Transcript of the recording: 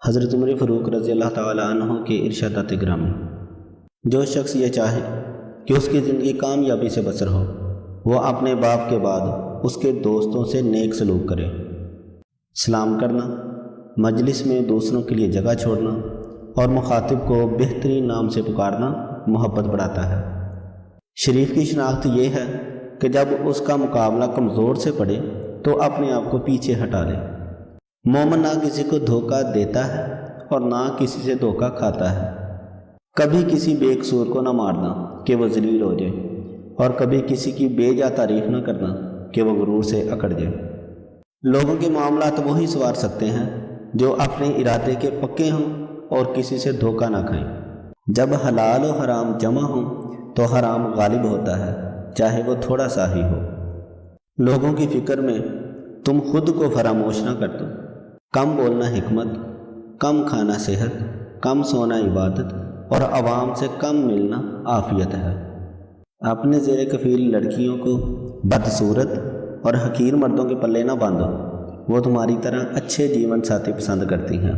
حضرت عمر فاروق رضی اللہ تعالیٰ عنہ کے ارشادات گرامی۔ جو شخص یہ چاہے کہ اس کی زندگی کامیابی سے بسر ہو، وہ اپنے باپ کے بعد اس کے دوستوں سے نیک سلوک کرے۔ سلام کرنا، مجلس میں دوسروں کے لیے جگہ چھوڑنا اور مخاطب کو بہترین نام سے پکارنا محبت بڑھاتا ہے۔ شریف کی شناخت یہ ہے کہ جب اس کا مقابلہ کمزور سے پڑے تو اپنے آپ کو پیچھے ہٹا لے۔ مومن نہ کسی کو دھوکہ دیتا ہے اور نہ کسی سے دھوکہ کھاتا ہے۔ کبھی کسی بے قصور کو نہ مارنا کہ وہ ذلیل ہو جائے، اور کبھی کسی کی بے جا تعریف نہ کرنا کہ وہ غرور سے اکڑ جائے۔ لوگوں کے معاملات وہی سنوار سکتے ہیں جو اپنے ارادے کے پکے ہوں اور کسی سے دھوکہ نہ کھائیں۔ جب حلال و حرام جمع ہوں تو حرام غالب ہوتا ہے، چاہے وہ تھوڑا سا ہی ہو۔ لوگوں کی فکر میں تم خود کو فراموش نہ کر دو۔ کم بولنا حکمت، کم کھانا صحت، کم سونا عبادت اور عوام سے کم ملنا عافیت ہے۔ اپنے زیر کفیل لڑکیوں کو بدصورت اور حقیر مردوں کے پلے نہ باندھو، وہ تمہاری طرح اچھے جیون ساتھی پسند کرتی ہیں۔